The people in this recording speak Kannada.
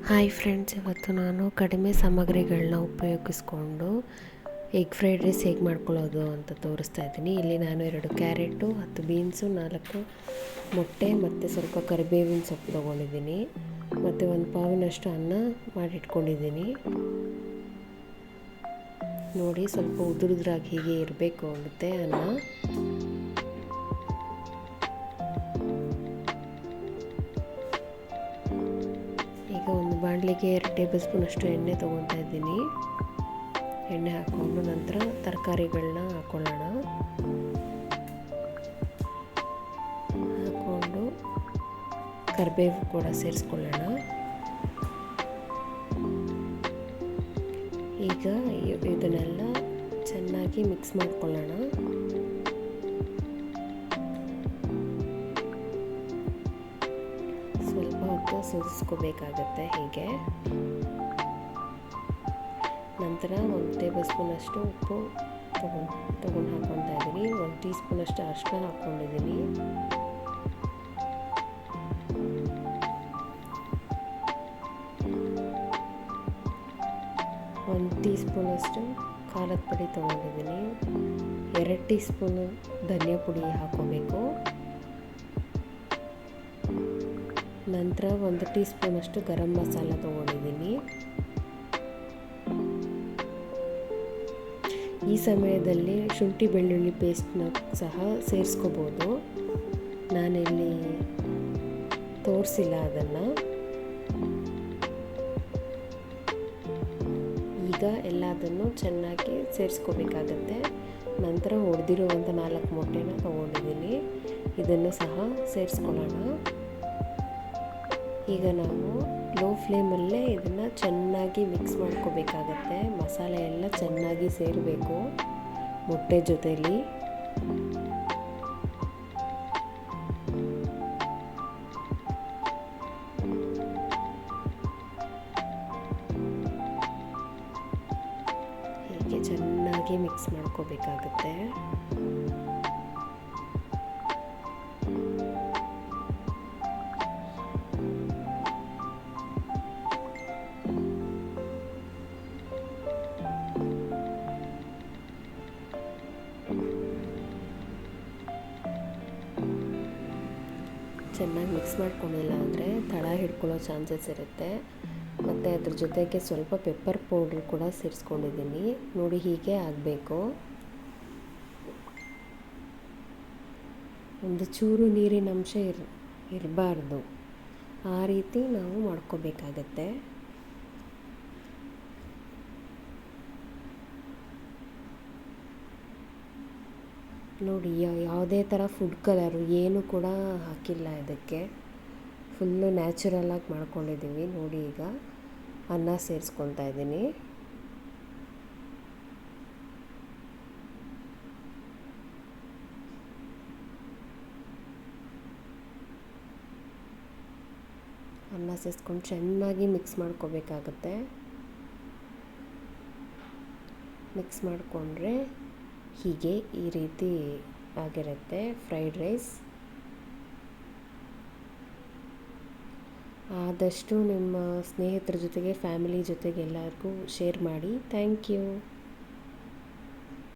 ಹಾಯ್ ಫ್ರೆಂಡ್ಸ್, ಇವತ್ತು ನಾನು ಕಡಿಮೆ ಸಾಮಗ್ರಿಗಳನ್ನ ಉಪಯೋಗಿಸ್ಕೊಂಡು ಎಗ್ ಫ್ರೈಡ್ ರೈಸ್ ಹೇಗೆ ಮಾಡ್ಕೊಳ್ಳೋದು ಅಂತ ತೋರಿಸ್ತಾ ಇದ್ದೀನಿ. ಇಲ್ಲಿ ನಾನು 2 ಕ್ಯಾರೆಟು, 10 ಬೀನ್ಸು, 4 ಮೊಟ್ಟೆ ಮತ್ತು ಸ್ವಲ್ಪ ಕರಿಬೇವಿನ ಸೊಪ್ಪು ತೊಗೊಂಡಿದ್ದೀನಿ ಮತ್ತು 1 ಪಾವಿನಷ್ಟು ಅನ್ನ ಮಾಡಿಟ್ಕೊಂಡಿದ್ದೀನಿ. ನೋಡಿ, ಸ್ವಲ್ಪ ಉದುರುದ್ರಾಗಿ ಹೀಗೆ ಇರಬೇಕು ಆಗುತ್ತೆ ಅನ್ನ. ಈಗ ಒಂದು ಬಾಣಲಿಗೆ 2 ಟೇಬಲ್ ಸ್ಪೂನ್ ಅಷ್ಟು ಎಣ್ಣೆ ತೊಗೊತಾ ಇದ್ದೀನಿ. ಎಣ್ಣೆ ಹಾಕ್ಕೊಂಡು ನಂತರ ತರಕಾರಿಗಳನ್ನ ಹಾಕ್ಕೊಳ್ಳೋಣ. ಹಾಕ್ಕೊಂಡು ಕರಿಬೇವು ಕೂಡ ಸೇರಿಸ್ಕೊಳ್ಳೋಣ. ಈಗ ಇದನ್ನೆಲ್ಲ ಚೆನ್ನಾಗಿ ಮಿಕ್ಸ್ ಮಾಡ್ಕೊಳ್ಳೋಣ. ಸ್ವಲ್ಪ ಹೊತ್ತು ಸುರಿಸ್ಕೋಬೇಕಾಗತ್ತೆ ಹೀಗೆ. ನಂತರ 1 ಟೇಬಲ್ ಸ್ಪೂನ್ ಅಷ್ಟು ಉಪ್ಪು ತಗೊಂಡು ಹಾಕ್ಕೊತಾ ಇದ್ದೀನಿ. 1 ಟೀ ಸ್ಪೂನ್ ಅಷ್ಟು ಅರಿಶಿನ ಹಾಕ್ಕೊಂಡಿದ್ದೀನಿ. ಒಂದು ಟೀ ಸ್ಪೂನ್ ಅಷ್ಟು ಖಾರದ ಪುಡಿ ತೊಗೊಂಡಿದ್ದೀನಿ. 2 ಟೀ ಸ್ಪೂನು ಧನಿಯಾ ಪುಡಿ ಹಾಕ್ಕೋಬೇಕು. ನಂತರ 1 ಟೀ ಸ್ಪೂನ್ ಅಷ್ಟು ಗರಂ ಮಸಾಲ ತೊಗೊಂಡಿದ್ದೀನಿ. ಈ ಸಮಯದಲ್ಲಿ ಶುಂಠಿ ಬೆಳ್ಳುಳ್ಳಿ ಪೇಸ್ಟ್ನ ಸಹ ಸೇರಿಸ್ಕೋಬೋದು. ನಾನಿಲ್ಲಿ ತೋರಿಸಿಲ್ಲ ಅದನ್ನು. ಈಗ ಎಲ್ಲದನ್ನು ಚೆನ್ನಾಗಿ ಸೇರಿಸ್ಕೋಬೇಕಾಗತ್ತೆ. ನಂತರ ಹೊಡೆದಿರುವಂಥ 4 ಮೊಟ್ಟೆನ ತೊಗೊಂಡಿದ್ದೀನಿ. ಇದನ್ನು ಸಹ ಸೇರಿಸ್ಕೊಳ್ಳೋಣ. ಈಗ ನಾವು ಲೋ ಫ್ಲೇಮಲ್ಲೇ ಇದನ್ನು ಚೆನ್ನಾಗಿ ಮಿಕ್ಸ್ ಮಾಡ್ಕೋಬೇಕಾಗತ್ತೆ. ಮಸಾಲೆ ಎಲ್ಲ ಚೆನ್ನಾಗಿ ಸೇರಬೇಕು ಮೊಟ್ಟೆ ಜೊತೆಲಿ. ಹೀಗೆ ಚೆನ್ನಾಗಿ ಮಿಕ್ಸ್ ಮಾಡ್ಕೋಬೇಕಾಗತ್ತೆ. ಚೆನ್ನಾಗಿ ಮಿಕ್ಸ್ ಮಾಡ್ಕೊಂಡಿಲ್ಲ ಅಂದರೆ ತಳ ಹಿಡ್ಕೊಳ್ಳೋ ಚಾನ್ಸಸ್ ಇರುತ್ತೆ. ಮತ್ತು ಅದ್ರ ಜೊತೆಗೆ ಸ್ವಲ್ಪ ಪೆಪ್ಪರ್ ಪೌಡ್ರ್ ಕೂಡ ಸೇರಿಸ್ಕೊಂಡಿದ್ದೀನಿ. ನೋಡಿ, ಹೀಗೆ ಆಗಬೇಕು. ಒಂದು ಚೂರು ನೀರಿನ ಅಂಶ ಇರಬಾರ್ದು. ಆ ರೀತಿ ನಾವು ಮಾಡ್ಕೋಬೇಕಾಗತ್ತೆ. ನೋಡಿ, ಯಾವುದೇ ಥರ ಫುಡ್ ಕಲರು ಏನು ಕೂಡ ಹಾಕಿಲ್ಲ ಇದಕ್ಕೆ. ಫುಲ್ಲು ನ್ಯಾಚುರಲಾಗಿ ಮಾಡ್ಕೊಂಡಿದ್ದೀವಿ. ನೋಡಿ, ಈಗ ಅನ್ನ ಸೇರಿಸ್ಕೊತಾ ಇದ್ದೀನಿ. ಅನ್ನ ಸೇರಿಸ್ಕೊಂಡು ಚೆನ್ನಾಗಿ ಮಿಕ್ಸ್ ಮಾಡ್ಕೋಬೇಕಾಗತ್ತೆ. ಮಿಕ್ಸ್ ಮಾಡಿಕೊಂಡ್ರೆ ಹೀಗೆ ಈ ರೀತಿ ಆಗಿರುತ್ತೆ ಫ್ರೈಡ್ ರೈಸ್. ಆದಷ್ಟು ನಿಮ್ಮ ಸ್ನೇಹಿತರ ಜೊತೆಗೆ, ಫ್ಯಾಮಿಲಿ ಜೊತೆಗೆ ಎಲ್ಲರಿಗೂ ಶೇರ್ ಮಾಡಿ. Thank you.